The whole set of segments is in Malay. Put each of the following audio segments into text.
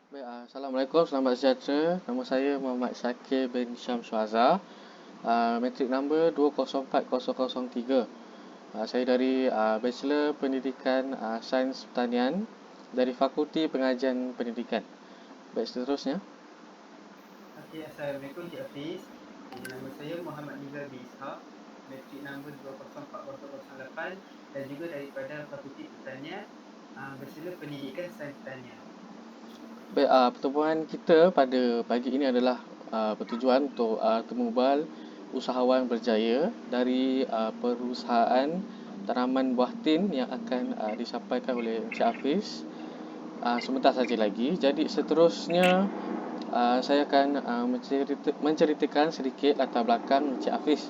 Baik, Assalamualaikum, selamat sejahtera. Nama saya Muhammad Syakir bin Syamsul Azhar. Matrik number 204003. Saya dari Bachelor Pendidikan Sains Pertanian dari Fakulti Pengajian Pendidikan. Baik, seterusnya. Okey, Assalamualaikum Cik Hafiz. Nama saya Muhammad Nizar bin Ishak, matrik nombor 204008 dan juga daripada Fakulti Pertanian, Bachelor Pendidikan Sains Pertanian. Baik, pertemuan kita pada pagi ini adalah bertujuan untuk temu bal usahawan berjaya dari perusahaan tanaman buah tin yang akan disampaikan oleh Encik Hafiz sebentar saja lagi. Jadi seterusnya saya akan menceritakan sedikit latar belakang Encik Hafiz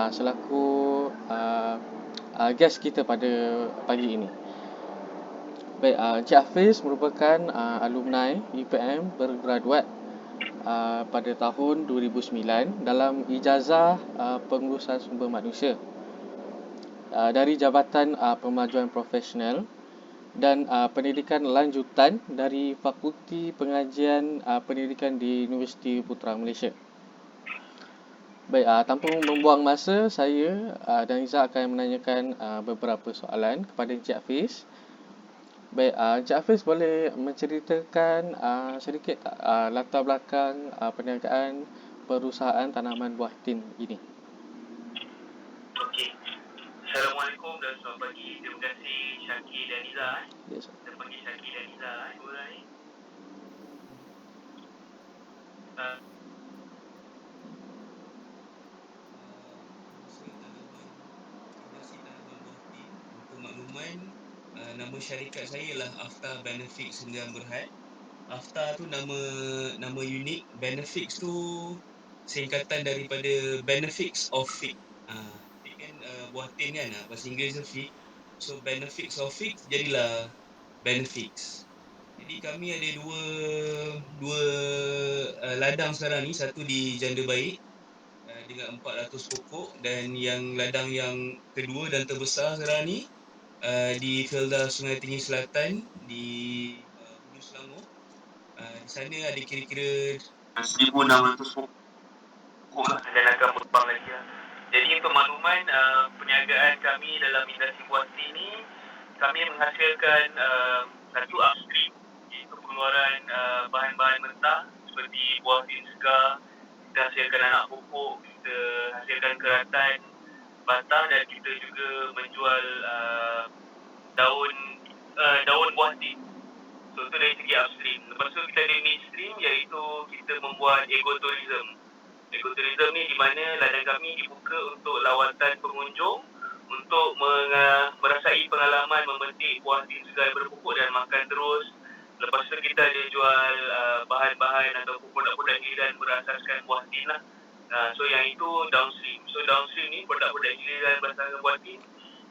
selaku guest kita pada pagi ini. Baik, Encik Hafiz merupakan alumni UPM bergraduat pada tahun 2009 dalam ijazah pengurusan sumber manusia dari Jabatan Pemajuan Profesional dan pendidikan lanjutan dari Fakulti Pengajian Pendidikan di Universiti Putra Malaysia. Baik, tanpa membuang masa, saya dan Iza akan menanyakan beberapa soalan kepada Encik Hafiz. Baik, Encik Hafiz boleh menceritakan sedikit latar belakang perniagaan perusahaan tanaman buah tin ini? Okey. Assalamualaikum dan selamat pagi. Terima kasih Syakir dan Iza. Yes. Kita panggil Syakir dan Iza dua orang ni. Pengusaha tanaman industri tanaman buah tin. Untuk makluman, nama syarikat saya ialah Afta Benefix Sdn Bhd. Afta tu nama unik, Benefix tu singkatan daripada Benefix of Fig. Fig kan buah tin kan, bahasa Inggeris tu fig. So Benefix of Fig jadilah Benefix. Jadi kami ada dua ladang sekarang ni, satu di Janda Baik dengan 400 pokok, dan yang ladang yang kedua dan terbesar sekarang ni di Felda Sungai Tinggi Selatan di Hulu Selangor. Di sana ada kira-kira 1,600 pokok lah dan akan berkembang lagi lah. Jadi untuk makluman, perniagaan kami dalam industri buah tin ni, kami menghasilkan satu upstream, iaitu pengeluaran bahan-bahan mentah seperti buah tin segar. Kita hasilkan anak pokok, kita hasilkan keratan, batang, dan kita juga menjual daun buah tin. So itu dari segi upstream. Lepas tu kita ada midstream, iaitu kita membuat ecotourism. Ecotourism ni di mana ladang kami dibuka untuk lawatan pengunjung untuk merasai pengalaman memetik buah tin segar berpokok dan makan terus. Lepas tu kita ada jual bahan-bahan atau produk-produk giliran berasaskan buah tin lah. So yang itu downstream. So downstream ni produk-produk giliran berasaskan buah tin,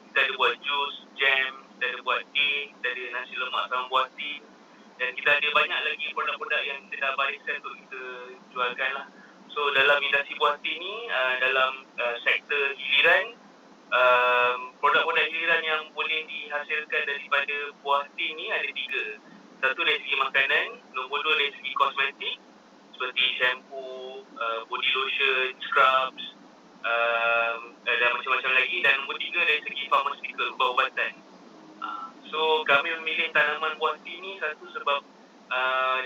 kita ada buat jus, jam, kita ada buat teh, kita ada nasi lemak sama buah tin, dan kita ada banyak lagi produk-produk yang kita dah bariskan untuk kita jualkan lah. So dalam industri buah tin ni, dalam sektor giliran, produk-produk giliran yang boleh dihasilkan daripada buah tin ni ada 3. Satu dari segi makanan, nombor 2 dari segi kosmetik seperti shampoo, body lotion, scrubs, dan macam-macam lagi, dan nombor 3 dari segi pharmaceutical, ubat-ubatan. So kami memilih tanaman buah tin ni satu sebab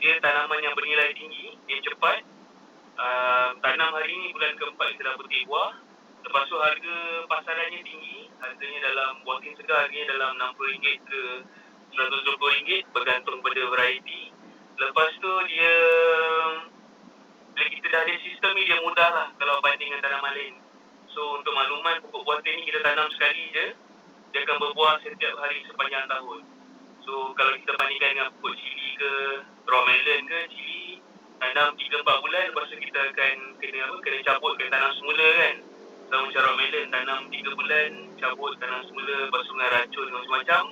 dia tanaman yang bernilai tinggi, dia cepat. Tanam hari ni bulan keempat kita dah petik buah. Lepas tu harga pasarannya tinggi, harganya dalam buah tin segar harganya dalam RM60 ke RM120 bergantung pada variety. Lepas tu dia, bila kita dah ada sistem ni, dia mudah lah kalau banding dengan tanaman lain. So untuk makluman, pokok buah tin ni kita tanam sekali je, dia akan berbuah setiap hari sepanjang tahun. So kalau kita bandingkan dengan pokok cili ke raw melon ke cili, tanam 3-4 bulan, lepas tu kita akan kena cabut, kena tanam semula kan. Sama macam raw melon, tanam 3 bulan, cabut, tanam semula, lepas tu dengan racun macam-macam.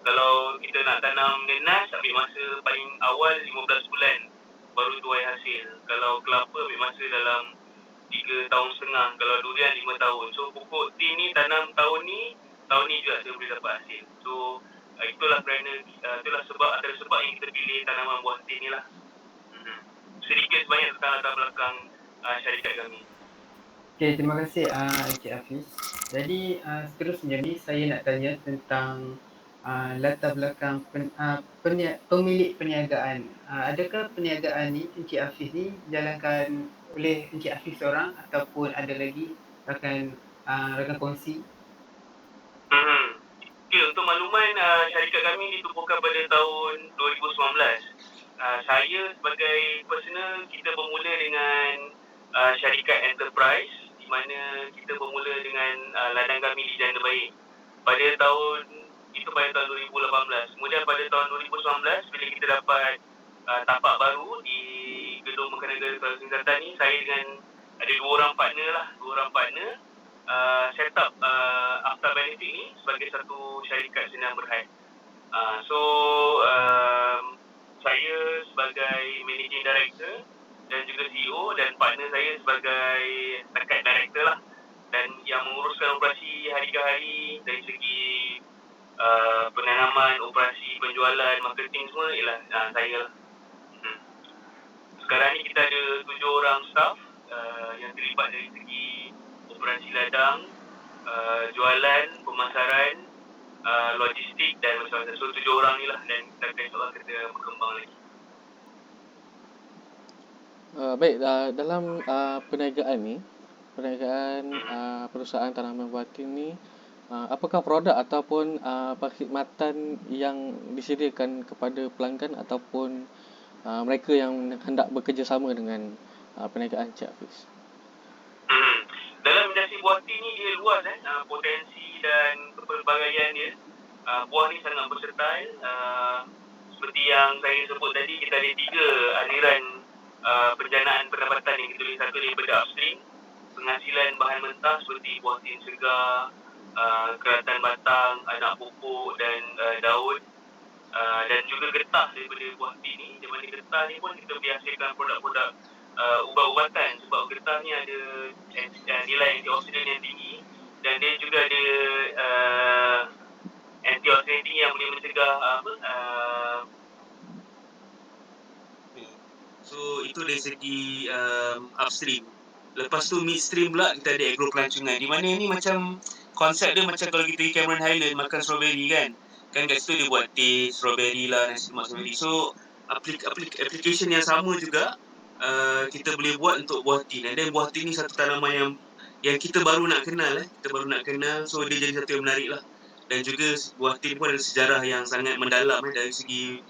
Kalau kita nak tanam nenas, ambil masa paling awal 15 bulan baru tuai hasil. Kalau kelapa ambil masa dalam 3 tahun setengah, kalau durian 5 tahun. So pokok tin ni tanam tahun ni juga dia boleh dapat hasil. So itulah kerana itulah sebab antara sebab yang kita pilih tanaman buah tin ni lah. Sedikit sebanyak tentang latar belakang syarikat kami. Okay, terima kasih Encik Hafiz. Jadi seterusnya ni saya nak tanya tentang latar belakang pemilik perniagaan. Adakah perniagaan ni Encik Hafiz ni dijalankan oleh Encik Hafiz seorang ataupun ada lagi rakan kongsi? Okay, untuk makluman, syarikat kami ditubuhkan pada tahun 2019. Saya sebagai personal, kita bermula dengan syarikat enterprise di mana kita bermula dengan ladang kami di Janda Baik pada tahun 2018. Kemudian pada tahun 2019 bila kita dapat tapak baru di Gedung Makanan Negara Sulawesi Selatan ni, saya dengan ada dua orang partner set up After Benefit ni sebagai satu syarikat senang berhad. Saya sebagai Managing Director dan juga CEO dan partner saya sebagai Dekat Director lah, dan yang menguruskan operasi hari ke hari dari segi penanaman, operasi, penjualan, marketing semua ialah saya lah. Sekarang ni kita ada 7 orang staff yang terlibat dari segi operasi ladang, jualan, pemasaran, logistik dan macam-macam. So 7 orang ni lah, dan kita akan insyaAllah kita berkembang lagi. Baik, dalam perniagaan perusahaan tanaman buah tin ni, apakah produk ataupun perkhidmatan yang disediakan kepada pelanggan ataupun mereka yang hendak bekerjasama dengan perniagaan Encik Hafiz? Dalam industri buah tin ni dia luas potensi dan kepelbagaian dia. Buah ni sangat versatile. Seperti yang saya sebut tadi, kita ada 3 aliran penjanaan pendapatan yang kita tulis. Satu daripada upstream, penghasilan bahan mentah seperti buah tin segar, keratan batang, anak pokok dan daun, dan juga getah daripada buah tin ni. Di mana getah ni pun kita boleh hasilkan produk-produk ubat-ubatan, sebab getah ni ada nilai antioksidan yang tinggi dan dia juga ada antioksidan tinggi yang boleh mencegah So itu dari segi upstream. Lepas tu midstream pula kita ada agro pelancongan, di mana ni macam konsep dia macam kalau kita pergi Cameron Highland makan strawberry kan kat situ dia buat teh strawberry lah, nasi lemak strawberry. So application yang sama juga kita boleh buat untuk buah tin. Dan buah tin ni satu tanaman yang kita baru nak kenal so dia jadi satu yang menarik lah. Dan juga buah tin pun ada sejarah yang sangat mendalam dari segi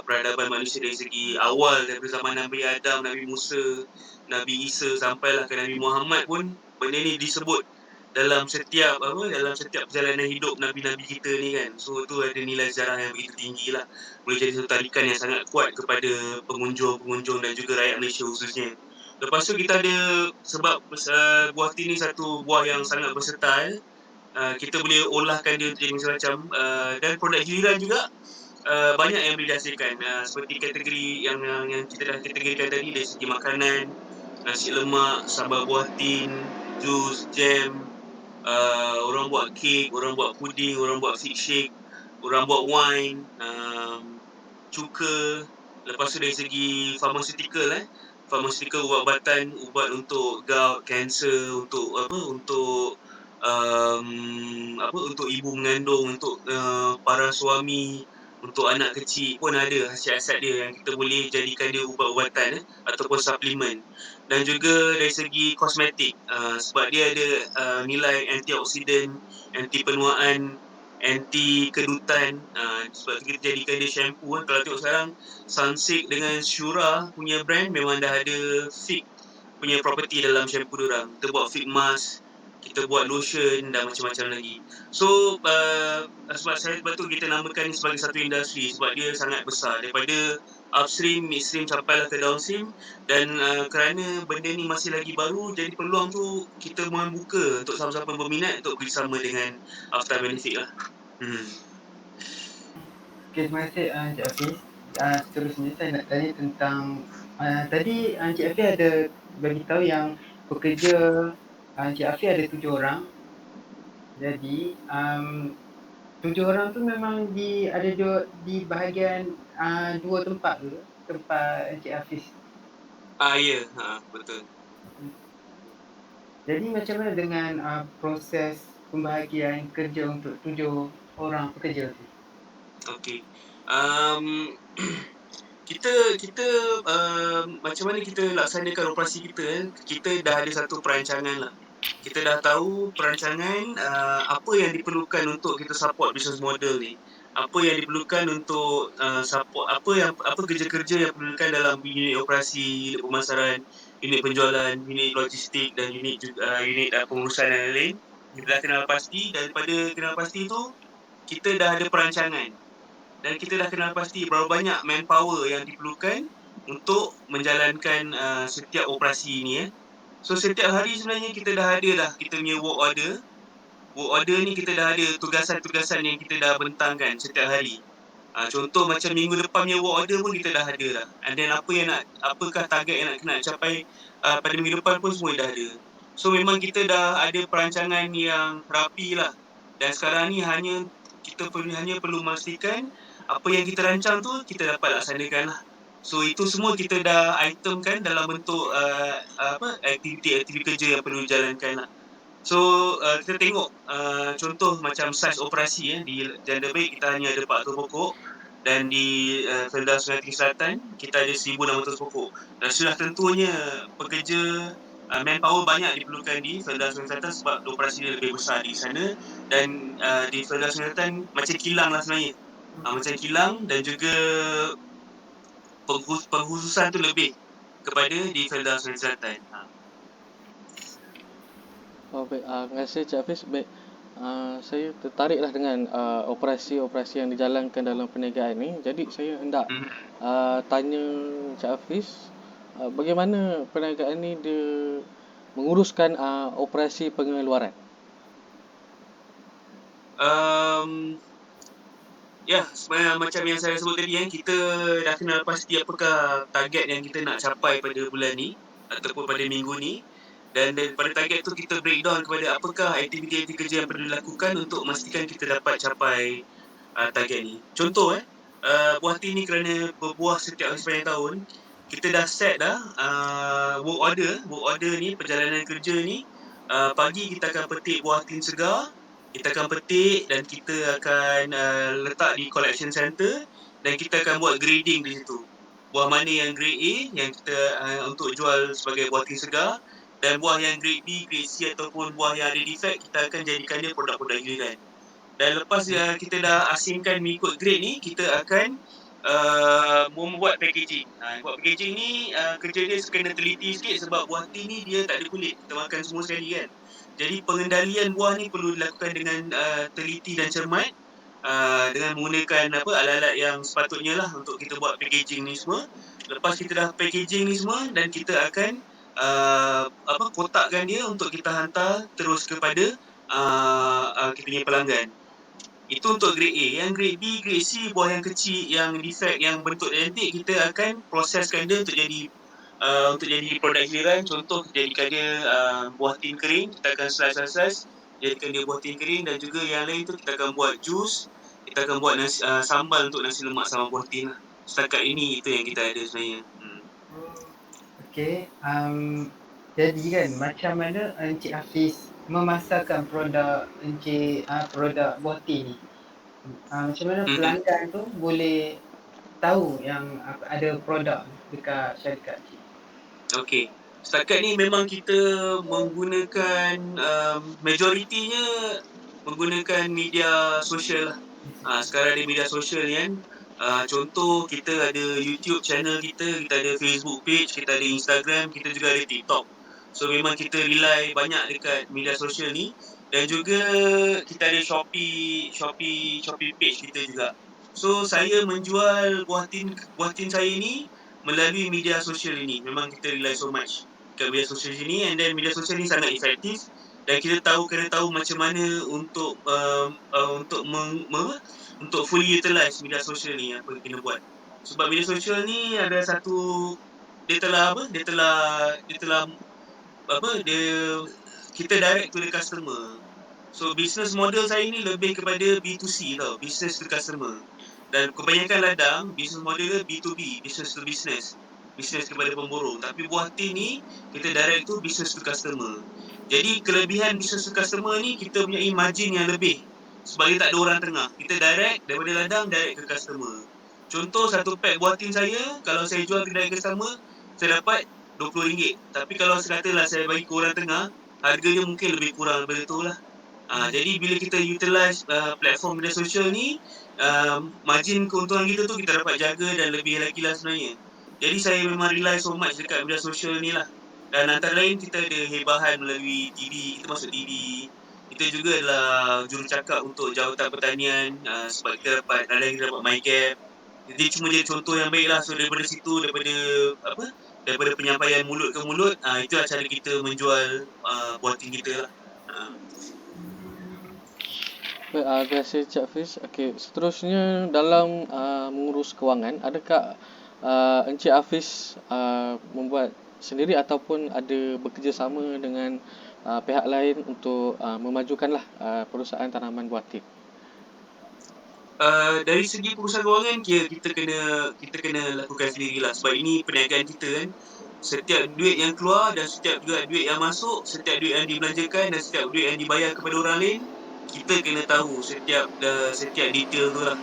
peradaban manusia, dari segi awal daripada zaman Nabi Adam, Nabi Musa, Nabi Isa sampailah ke Nabi Muhammad pun benda ni disebut dalam setiap perjalanan hidup nabi-nabi kita ni kan. So tu ada nilai sejarah yang begitu tinggi lah. Boleh jadi satu tarikan yang sangat kuat kepada pengunjung dan juga rakyat Malaysia khususnya. Lepas tu kita ada, sebab buah tin ni satu buah yang sangat versatile, kita boleh olahkan dia jadi macam-macam, dan produk hiliran juga banyak yang boleh dihasilkan, seperti kategori yang kita dah kategorikan tadi dari segi makanan, nasi lemak, sambal buah tin, jus, jam, orang buat kek, orang buat puding, orang buat fig shake, orang buat wine, cuka. Lepas tu dari segi pharmaceutical ubat-ubatan, ubat untuk gout, kanser, untuk untuk ibu mengandung, untuk para suami, untuk anak kecil pun ada khasiat-khasiat dia yang kita boleh jadikan dia ubat-ubatan ataupun suplemen. Dan juga dari segi kosmetik, sebab dia ada nilai antioksidan, anti penuaan, anti kedutan, sebab tu kita jadikan dia shampoo. Kalau tengok sekarang Sunsilk dengan Shura punya brand memang dah ada fig punya property dalam shampoo diorang. Kita buat fig mask, kita buat lotion dan macam-macam lagi. So sebab tu kita namakan ni sebagai satu industri, sebab dia sangat besar daripada upstream, midstream sampailah ke downstream. Dan kerana benda ni masih lagi baru, jadi peluang tu kita membuka untuk siapa-siapa berminat untuk bersama dengan After Benefit lah. Okay, terima kasih Encik Hafiz. Seterusnya saya nak tanya tentang tadi Encik Hafiz ada beritahu yang pekerja Encik Hafiz ada 7 orang. Jadi 7 orang tu memang ada di bahagian 2 tempat tu, tempat Encik Hafiz. Ya, betul. Jadi macam mana dengan proses pembahagian kerja untuk 7 orang pekerja tu? Okey. Kita macam mana kita laksanakan operasi kita, kita dah ada satu perancangan lah. Kita dah tahu perancangan apa yang diperlukan untuk kita support business model ni. Apa yang diperlukan untuk support, apa kerja-kerja yang diperlukan dalam unit operasi, unit pemasaran, unit penjualan, unit logistik dan unit pengurusan dan lain-lain. Kita dah kenal pasti, daripada kenal pasti tu kita dah ada perancangan. Dan kita dah kenal pasti berapa banyak manpower yang diperlukan untuk menjalankan setiap operasi ni. So setiap hari sebenarnya kita dah ada dah kita punya work order. Work order ni kita dah ada tugasan-tugasan yang kita dah bentangkan setiap hari. Contoh macam minggu depan punya work order pun kita dah ada dah. And then apakah target yang nak capai pada minggu depan pun semua dah ada. So memang kita dah ada perancangan yang rapi lah. Dan sekarang ni kita hanya perlu memastikan apa yang kita rancang tu kita dapat laksanakan lah. So itu semua kita dah itemkan dalam bentuk aktiviti-aktiviti kerja yang perlu dijalankan lah. So kita tengok contoh macam saiz operasi di Janda Baik kita hanya ada 400 pokok dan di Felda Sungai Tinggi Selatan kita ada 1,600 pokok. Dan sudah tentunya pekerja manpower banyak diperlukan di Felda Sungai Selatan sebab operasi dia lebih besar di sana dan di Felda Sungai Selatan macam kilang lah sebenarnya. Macam kilang dan juga pengkhususan tu lebih kepada di Felda Sungai Selatan. Baik, terima kasih Cik Hafiz. Baik, saya tertariklah dengan operasi-operasi yang dijalankan dalam perniagaan ini. Jadi saya hendak tanya Cik Hafiz, bagaimana perniagaan ini dia menguruskan operasi pengeluaran? Sebenarnya macam yang saya sebut tadi kita dah kenal pasti apakah target yang kita nak capai pada bulan ni ataupun pada minggu ni. Dan daripada target tu kita breakdown kepada apakah aktiviti-aktiviti kerja yang perlu dilakukan untuk memastikan kita dapat capai target ni. Contoh buah hati ni kerana berbuah setiap sepanjang tahun, kita dah set dah work order ni, perjalanan kerja ni. Pagi kita akan petik buah hati segar, kita akan petik dan kita akan letak di collection center dan kita akan buat grading di situ. Buah mana yang grade A yang kita untuk jual sebagai buah hati segar, dan buah yang grade B, grade C ataupun buah yang ada defect kita akan jadikannya produk-produk giliran. Dan lepas kita dah asingkan mengikut grade ni, kita akan membuat packaging. Buat packaging ni kerja dia kena teliti sikit sebab buah hati ni dia tak ada kulit. Kita makan semua sekali kan. Jadi pengendalian buah ni perlu dilakukan dengan teliti dan cermat, dengan menggunakan alat-alat yang sepatutnya lah untuk kita buat packaging ni semua. Lepas kita dah packaging ni semua dan kita akan kotakkan dia untuk kita hantar terus kepada kita punya pelanggan. Itu untuk grade A. Yang grade B, grade C, buah yang kecil, yang defect, yang bentuk cantik, kita akan proseskan dia untuk jadi produk giliran. Contoh jadikan dia buah tin kering, kita akan slice jadikan dia buah tin kering, dan juga yang lain tu kita akan buat jus, kita akan buat sambal untuk nasi lemak sama buah tin lah. Setakat ini itu yang kita ada sebenarnya. Okey, jadi kan macam mana Encik Hafiz memasarkan produk produk buah tin ni? Macam mana pelanggan tu boleh tahu yang ada produk dekat syarikat Encik? Okey. Setakat ni memang kita menggunakan majoritinya menggunakan media sosial lah. Sekarang ada media sosial ni kan. Contoh kita ada YouTube channel kita ada Facebook page, kita ada Instagram, kita juga ada TikTok. So memang kita rely banyak dekat media sosial ni, dan juga kita ada Shopee page kita juga. So saya menjual buah tin saya ni melalui media sosial ini. Memang kita rely so much kat media sosial ini, and then media sosial ni sangat efektif dan kita kena tahu macam mana untuk untuk fully utilize media sosial ni apa kena buat. Sebab media sosial ni ada satu kita direct to the customer. So business model saya ni lebih kepada B2C tau, business to customer. Dan kebanyakan ladang business model dia B2B, business to business. Business kepada pemborong. Tapi buah tin ni kita direct tu business to customer. Jadi kelebihan business to customer ni kita punya margin yang lebih. Sebab dia tak ada orang tengah. Kita direct daripada ladang direct ke customer. Contoh satu pack buah tin saya, kalau saya jual ke direct customer, saya dapat RM20. Tapi kalau sekatalah saya bagi ke orang tengah, harganya mungkin lebih kurang daripada tu lah. Jadi bila kita utilize platform media sosial ni, margin keuntungan kita tu kita dapat jaga dan lebih lagi lah sebenarnya. Jadi saya memang rely so much dekat media sosial ni lah. Dan antara lain kita ada hebahan melalui TV, kita masuk TV. Kita juga adalah jurucakap untuk Jabatan Pertanian, sebab kita dapat, ada yang kita dapat MyGap. Jadi cuma jadi contoh yang baik lah. So daripada situ, daripada penyampaian mulut ke mulut, itulah cara kita menjual buah tin kita lah. Baik, terima kasih Cik Hafiz. Okey, seterusnya dalam mengurus kewangan, adakah Encik Hafiz membuat sendiri ataupun ada bekerjasama dengan pihak lain untuk memajukanlah perusahaan tanaman buah tin? Dari segi perusahaan kewangan, kita kena lakukan sendirilah sebab ini perniagaan kita kan. Setiap duit yang keluar dan setiap juga duit yang masuk, setiap duit yang dibelanjakan dan setiap duit yang dibayar kepada orang lain, kita kena tahu setiap detail tu lah.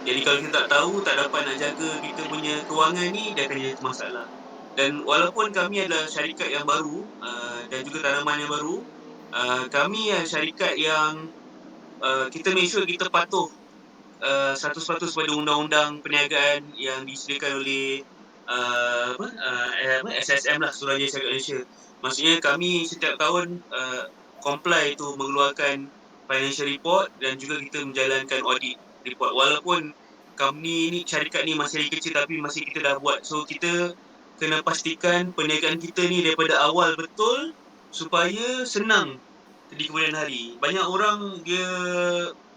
Jadi kalau kita tak tahu, tak dapat nak jaga kita punya kewangan ni, dia akan jadi masalah. Dan walaupun kami adalah syarikat yang baru dan juga tanaman yang baru, kami syarikat yang kita make sure kita patuh 100% pada undang-undang perniagaan yang disediakan oleh SSM lah, Suruhanjaya Syarikat Malaysia. Maksudnya kami setiap tahun comply tu mengeluarkan financial report dan juga kita menjalankan audit report. Walaupun company ni, syarikat ni masih kecil tapi masih kita dah buat. So kita kena pastikan perniagaan kita ni daripada awal betul supaya senang di kemudian hari. Banyak orang dia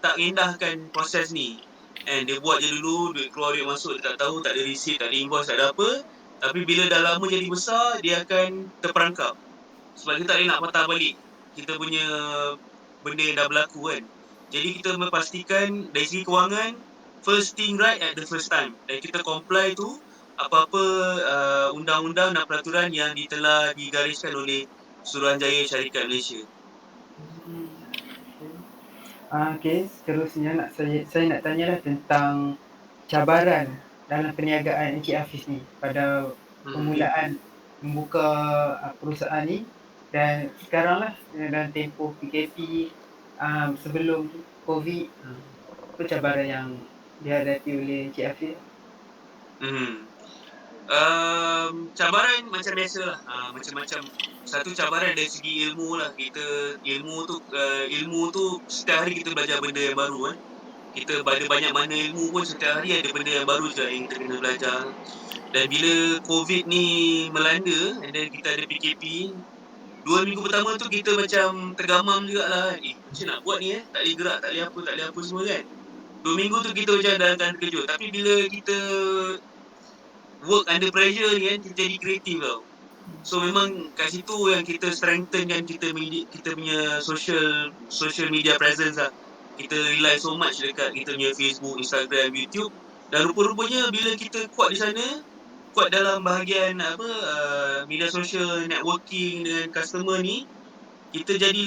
tak endahkan proses ni. And dia buat je dulu, duit keluar duit masuk, dia tak tahu, tak ada receipt, tak ada invoice, tak ada apa. Tapi bila dah lama jadi besar, dia akan terperangkap. Sebab kita tak boleh nak patah balik kita punya benda yang dah berlaku kan. Jadi kita memastikan dari segi kewangan, first thing right at the first time. Dan kita comply tu apa-apa undang-undang dan peraturan yang telah digariskan oleh Suruhanjaya Syarikat Malaysia. Okey, seterusnya saya nak tanyalah tentang cabaran dalam perniagaan Encik Hafiz ni pada permulaan membuka perusahaan ni dan sekarang lah dalam tempoh PKP sebelum COVID, apa cabaran yang dihadapi oleh Encik Hafiz? Cabaran macam biasa lah, macam-macam. Satu cabaran dari segi ilmu lah. Ilmu tu setiap hari kita belajar benda yang baru kan. Kita ada banyak mana ilmu pun setiap hari ada benda yang baru juga yang kita kena belajar. Dan bila COVID ni melanda and then kita ada PKP, 2 minggu pertama tu kita macam tergamam jugalah. Macam nak buat ni tak boleh gerak, tak boleh apa semua kan. 2 minggu tu kita macam dalam terkejut. Tapi bila kita work under pressure ni kan, kita jadi kreatif tau. So memang kat situ yang kita strengthen kan kita punya social media presence lah. Kita rely so much dekat kita punya Facebook, Instagram, YouTube. Dan rupa-rupanya bila kita kuat di sana, kuat dalam bahagian media sosial, networking dengan customer ni, kita jadi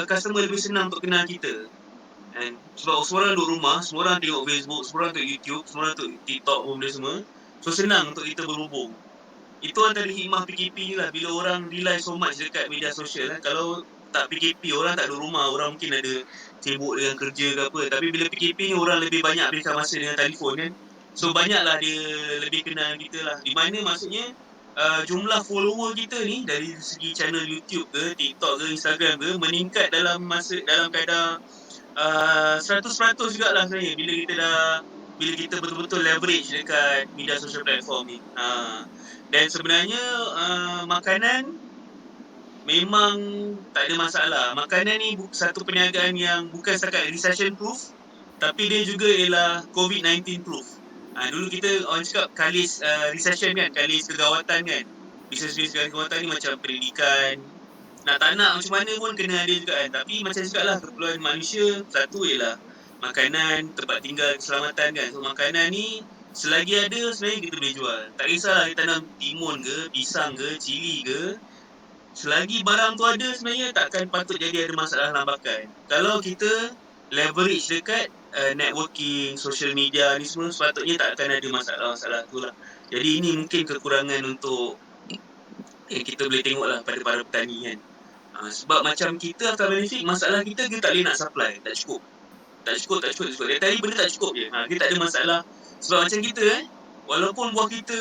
customer lebih senang untuk kenal kita. And sebab semua orang duduk rumah, semua orang tengok Facebook, semua orang tengok YouTube, semua orang tengok TikTok pun benda semua. So senang untuk kita berhubung. Itu antara hikmah PKP ni lah. Bila orang rely so much dekat media sosial kan. Kalau tak PKP, orang tak duduk rumah, orang mungkin ada sibuk dengan kerja ke apa. Tapi bila PKP ni orang lebih banyak habiskan masa dengan telefon kan. So banyaklah dia lebih kenal kita lah. Di mana maksudnya jumlah follower kita ni dari segi channel YouTube ke, TikTok ke, Instagram ke meningkat dalam kadar 100% jugalah sebenarnya bila kita betul-betul leverage dekat media social platform ni. Dan sebenarnya makanan memang tak ada masalah. Makanan ni satu perniagaan yang bukan setakat recession proof, tapi dia juga ialah COVID-19 proof. Dulu kita orang cakap kalis recession kan, kalis kegawatan kan. Bisnes kegawatan ni macam pendidikan, tak nak macam mana pun kena ada juga kan. Tapi macam cakap lah, keperluan manusia satu ialah makanan, tempat tinggal, keselamatan kan. So makanan ni selagi ada sebenarnya kita boleh jual. Tak kisahlah kita tanam timun ke, pisang ke, cili ke, selagi barang tu ada sebenarnya takkan patut jadi ada masalah lambakan. Kalau kita leverage dekat networking, social media ni semua, sepatutnya takkan ada masalah-masalah tu lah. Jadi ini mungkin kekurangan untuk yang kita boleh tengok lah pada para petani kan. Sebab macam kita After Benefit, masalah kita tak boleh nak supply, tak cukup. Tak cukup. Dari tadi benda tak cukup je. Kita tak ada masalah. Sebab macam kita walaupun buah kita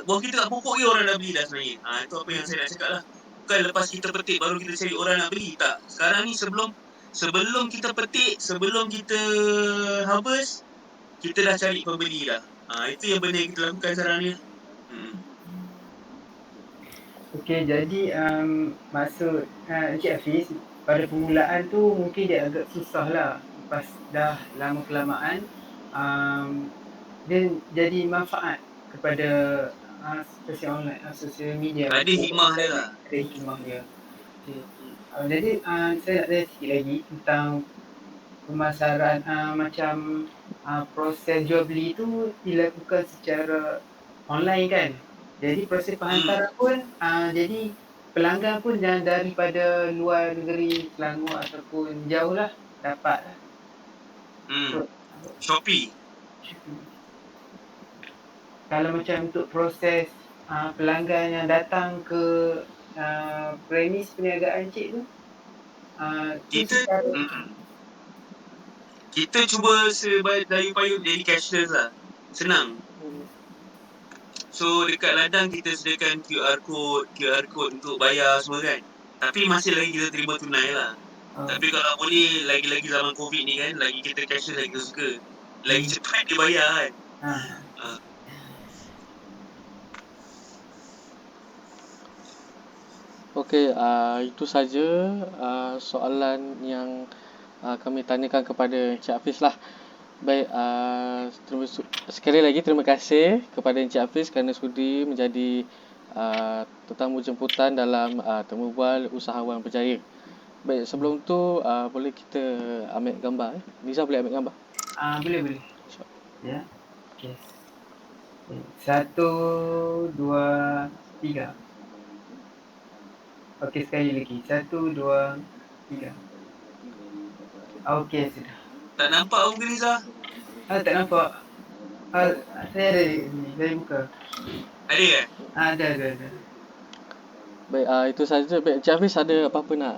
kat pokok je orang dah beli dah sebenarnya. Itu apa yang saya nak cakap lah. Bukan lepas kita petik baru kita cari orang nak beli. Tak. Sekarang ni sebelum kita petik, sebelum kita harvest, kita dah cari pembeli dah. Itu yang benda yang kita lakukan sekarang ni. Okey, jadi maksud Encik Hafiz, pada permulaan tu mungkin dia agak susah lah. Lepas dah lama kelamaan, dia jadi manfaat kepada sosial online, sosial media. Ada hikmah dia lah. Ada hikmah dia. Okay. Jadi saya nak tanya sikit lagi tentang pemasaran macam proses jual beli tu dilakukan secara online kan. Jadi proses penghantaran pun jadi pelanggan pun daripada luar negeri, Selangor ataupun jauh lah dapat lah. Shopee. Kalau macam untuk proses pelanggan yang datang ke premis perniagaan Cik tu, kita cuba sedaya upaya jadi cashless lah. Senang. So dekat ladang kita sediakan QR code untuk bayar semua kan. Tapi masih lagi kita terima tunai lah. Tapi kalau boleh, lagi-lagi zaman COVID ni kan, lagi kita cashless lagi kita suka. Lagi cepat dia bayar kan. Okey, itu saja soalan yang kami tanyakan kepada Encik Hafiz lah. Baik, sekali lagi terima kasih kepada Encik Hafiz kerana sudi menjadi tetamu jemputan dalam Temu Bual Usahawan Berjaya. Baik, sebelum tu boleh kita ambil gambar. Niza boleh ambil gambar? Boleh. Ya. Okey. 1, 2, 3. Okey, sekali lagi. 1, 2, 3. Okey, sudah. Tak nampak muka Niza? Tak nampak. Saya ada di sini. Saya buka. Ada kan? Ada. Baik, itu saja. Baik, Encik Hafiz ada apa-apa nak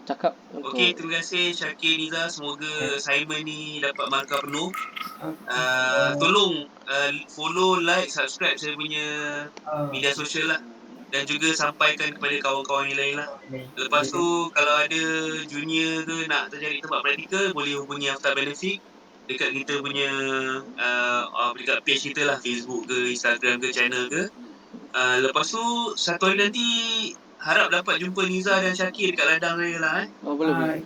cakap untuk... Okey, terima kasih Syakir, Niza. Semoga assignment ni dapat markah penuh. Tolong follow, like, subscribe saya punya media sosial lah. Dan juga sampaikan kepada kawan-kawan yang lain lah. Lepas tu kalau ada junior ke nak terjadi tempat praktikal, boleh hubungi After Benefit dekat kita punya dekat page kita lah, Facebook ke, Instagram ke, channel ke. Lepas tu satu hari nanti harap dapat jumpa Niza dan Syakir dekat ladang saya lah. Boleh.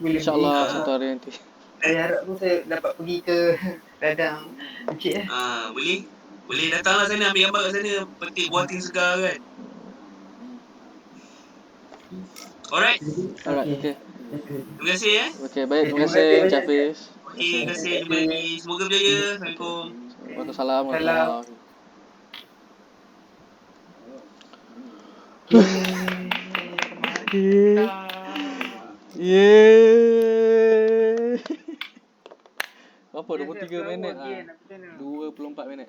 InsyaAllah satu hari nanti. Saya harap pun saya dapat pergi ke ladang Encik Boleh datanglah sana, ambil gambar kat sana, petik buah ting segar kan. Alright, okey. Terima kasih Okey, baik, terima kasih Encik Hafiz. Okey, terima kasih, jumpa lagi. Semoga berjaya. Assalamualaikum. Waalaikumsalam. Yeay. Berapa? 23 minit. 24 minit.